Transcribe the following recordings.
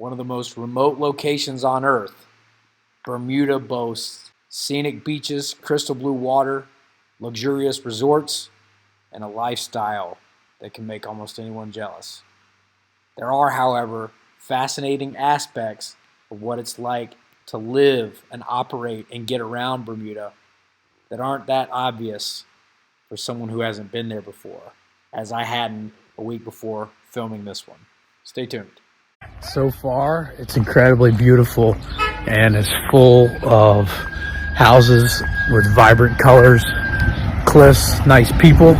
one of the most remote locations on Earth, Bermuda boasts scenic beaches, crystal blue water, luxurious resorts, and a lifestyle that can make almost anyone jealous. There are, however, fascinating aspects of what it's like to live and operate and get around Bermuda that aren't that obvious for someone who hasn't been there before, as I hadn't a week before filming this one. Stay tuned. So far, it's incredibly beautiful and it's full of houses with vibrant colors, cliffs, nice people,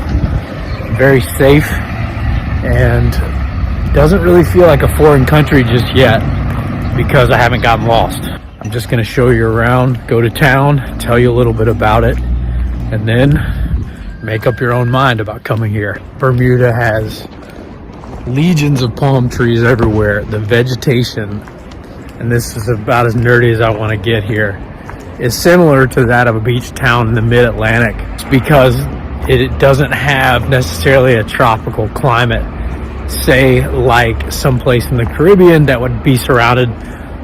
very safe, and doesn't really feel like a foreign country just yet because I haven't gotten lost. I'm just going to show you around, go to town, tell you a little bit about it, and then make up your own mind about coming here. Bermuda has legions of palm trees everywhere. The vegetation, and this is about as nerdy as I want to get here, is similar to that of a beach town in the mid-Atlantic. It's because it doesn't have necessarily a tropical climate, say like someplace in the Caribbean that would be surrounded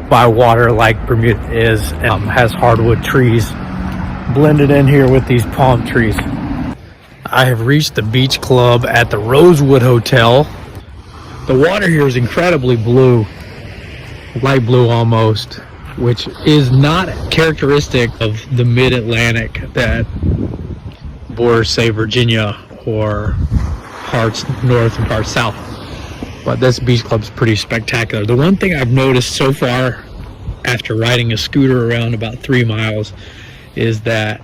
by water like Bermuda is, and has hardwood trees blended in here with these palm trees. I have reached the beach club at the Rosewood Hotel. The water here is incredibly blue, light blue almost, which is not characteristic of the mid-Atlantic that borders, say, Virginia or parts north and parts south. But this beach club is pretty spectacular. The one thing I've noticed so far after riding a scooter around about 3 miles is that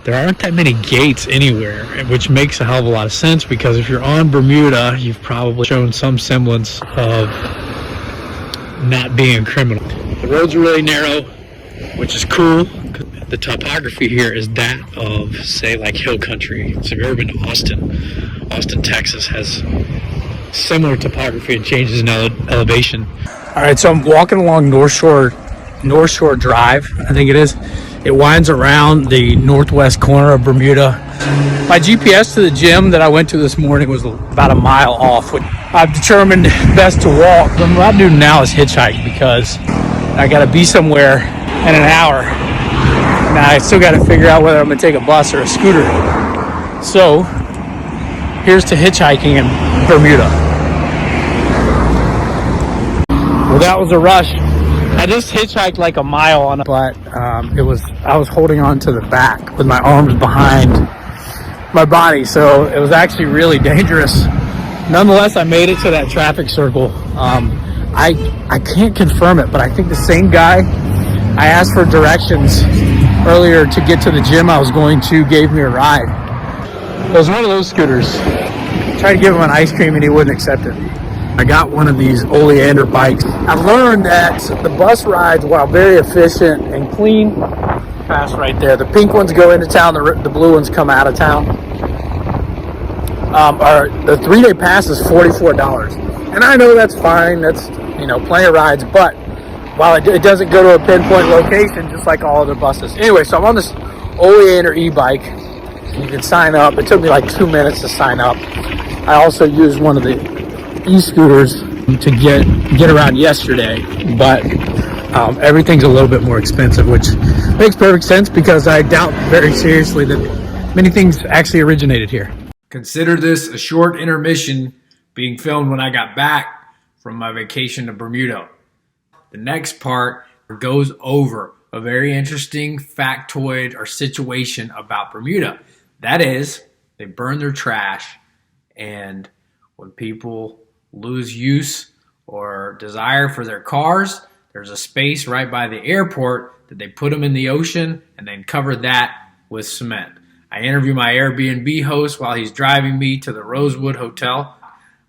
there aren't that many gates anywhere, which makes a hell of a lot of sense because if you're on Bermuda, you've probably shown some semblance of not being a criminal. The roads are really narrow, which is cool. The topography here is that of, say, like hill country. So if you've ever been to Austin, Texas has similar topography and changes in elevation. All right, so I'm walking along North Shore Drive, I think it is. It winds around the northwest corner of Bermuda. My GPS to the gym that I went to this morning was about a mile off. I've determined best to walk. What I'm about to do now is hitchhike because I got to be somewhere in an hour. Now I still got to figure out whether I'm going to take a bus or a scooter. So here's to hitchhiking in Bermuda. Well, that was a rush. I just hitchhiked like a mile on it, but I was holding on to the back with my arms behind my body, so it was actually really dangerous. Nonetheless, I made it to that traffic circle. I can't confirm it, but I think the same guy I asked for directions earlier to get to the gym I was going to gave me a ride. It was one of those scooters. I tried to give him an ice cream and he wouldn't accept it. I got one of these oleander bikes. I've learned that the bus rides, while very efficient and clean, pass right there. The pink ones go into town, the blue ones come out of town. The 3-day pass is $44. And I know that's fine, that's, plenty of rides, but while it doesn't go to a pinpoint location, just like all other buses. Anyway, so I'm on this oleander e-bike. You can sign up. It took me like 2 minutes to sign up. I also used one of the e-scooters to get around yesterday, but everything's a little bit more expensive, which makes perfect sense because I doubt very seriously that many things actually originated here. Consider this a short intermission being filmed when I got back from my vacation to Bermuda. The next part goes over a very interesting factoid or situation about Bermuda. That is, they burn their trash, and when people lose use or desire for their cars, there's a space right by the airport that they put them in the ocean and then cover that with cement. I interview my Airbnb host while he's driving me to the Rosewood Hotel.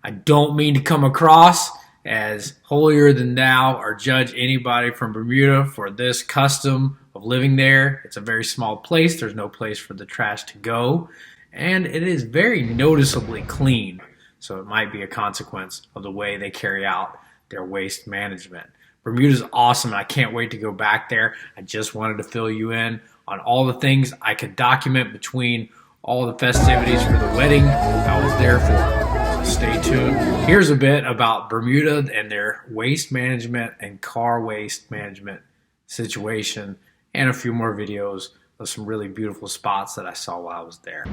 I don't mean to come across as holier than thou or judge anybody from Bermuda for this custom of living there. It's a very small place. There's no place for the trash to go, and it is very noticeably clean. So it might be a consequence of the way they carry out their waste management. Bermuda's awesome, and I can't wait to go back there. I just wanted to fill you in on all the things I could document between all the festivities for the wedding I was there for. Stay tuned. Here's a bit about Bermuda and their waste management and car waste management situation, and a few more videos of some really beautiful spots that I saw while I was there.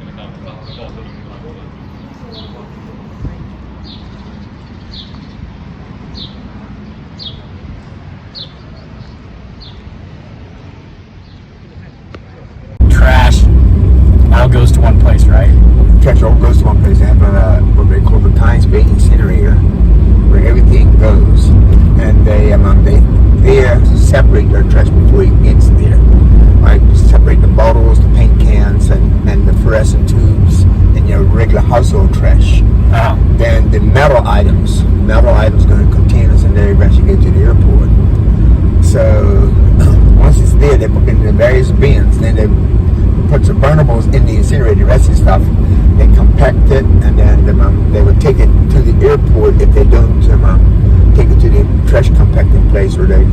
Trash all goes to one place, right? Trash all goes to one place. They have what they call the Times Bay incinerator, where everything goes, and they separate their trash before it gets there. Right, separate the bottles, the paint cans, and the fluorescent tubes, and your regular household trash. Then the metal items go in containers, and they eventually get to the airport. So once it's there, they put it in the various bins. Then they put the burnables in the incinerator, the rest of the stuff. They compact it, and then they would take it to the airport. If they don't, take it to the trash compacting place where they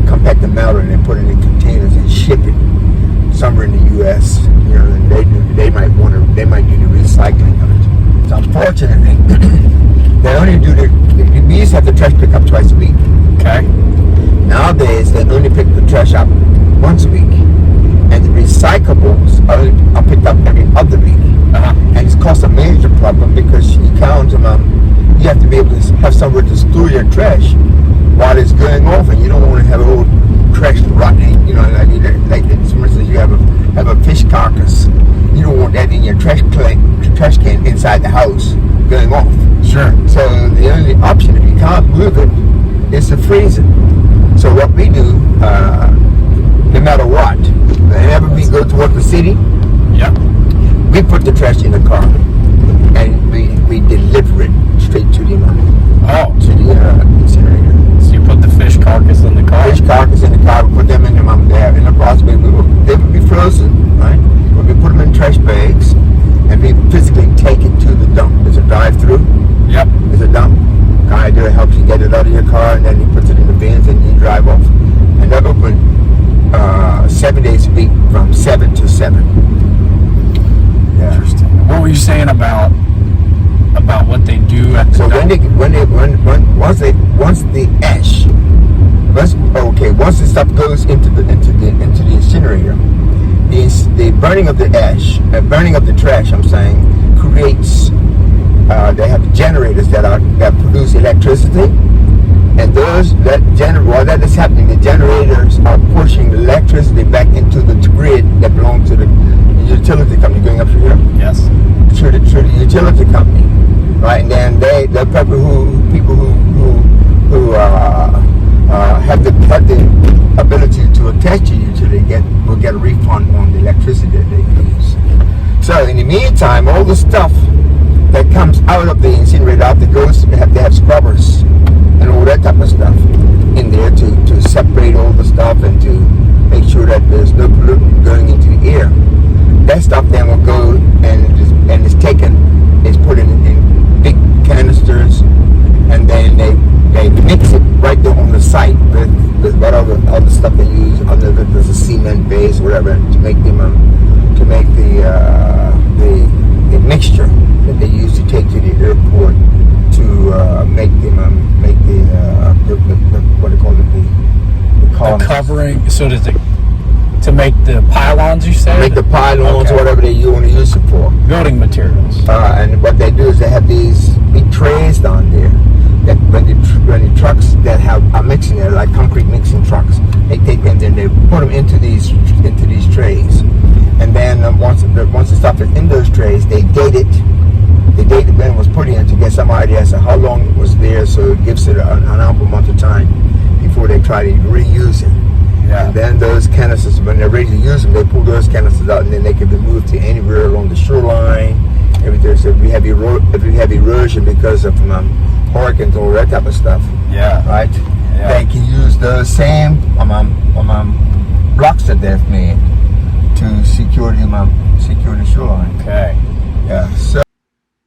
compact the metal and then put it in containers and ship it somewhere in the U.S. And they might do the recycling of it. So unfortunately, they only do we used to have the trash pick up twice a week. Okay. Nowadays, they only pick the trash up once a week, and the recyclables are picked up every other week. And it's caused a major problem because you have to be able to have somewhere to store your trash while it's going off, and you don't want to have old trash rotting. Like for instance, you have a fish carcass. You don't want that in your trash can inside the house going off. Sure. So the only option, if you can't move it, is to freeze it. So what we do, no matter what, whenever we go toward the city, we put the trash in the car and we deliver it straight to the incinerator. So you put the fish carcass in the car? Fish carcass in the car, we put them in the process. They would be frozen, right? We put them in trash bags and we physically take it to the dump. There's a drive-through. Yep. There's a dump. Guy there helps you get it out of your car, and then he puts it in the bins and you drive off. And they're open 7 days a week from 7 to 7. Yeah. Interesting. What were you saying about what they do at the So dump? Once the stuff goes into the incinerator, the burning of the ash, burning of the trash, I'm saying, creates. They have generators that produce electricity, and while that is happening, the generators are pushing the electricity back into the grid that belongs to the utility company going up through here. Yes. Through the utility company, right? And then the people who have the ability to attach to utility will get a refund on the electricity that they use. So in the meantime, all the stuff that comes out of the incinerator, they have scrubbers and all that type of stuff in there to separate all the stuff and to make sure that there's no pollutant going into the air. That stuff then will go and is put in big canisters, and then they mix it right there on the site with whatever other stuff they use. There's a cement base or whatever to make the mixture that they use to take to the airport to make the what do you call it, the covering. So does it to make the pylons? You say make the pylons, whatever they want to use it for. Building materials. And what they do is they have these big trays down there that when the trucks that are mixing there, like concrete mixing trucks, they take them and they put them into these trays. And then once the stuff is in those trays, they date it. They date it when it was put in to get some idea as to how long it was there, so it gives it an ample amount of time before they try to reuse it. Yeah. And then those canisters, when they're ready to use them, they pull those canisters out, and then they can be moved to anywhere along the shoreline. Everything. So if we have erosion because of hurricanes or that type of stuff, right? Yeah. They can use those same blocks that they've made to secure the shoreline. Okay. Yeah. So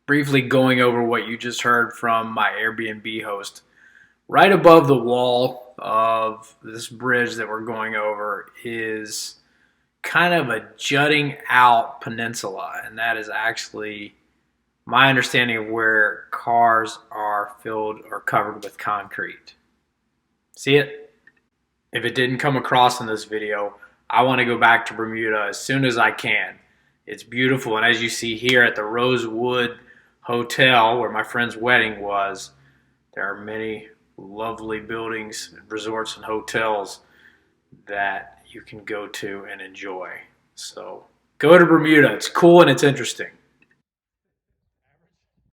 briefly going over what you just heard from my Airbnb host. Right above the wall of this bridge that we're going over is kind of a jutting out peninsula, and that is actually my understanding of where cars are filled or covered with concrete. See it? If it didn't come across in this video, I want to go back to Bermuda as soon as I can. It's beautiful, and as you see here at the Rosewood Hotel, where my friend's wedding was, there are many lovely buildings, resorts, and hotels that you can go to and enjoy. So go to Bermuda. It's cool and it's interesting.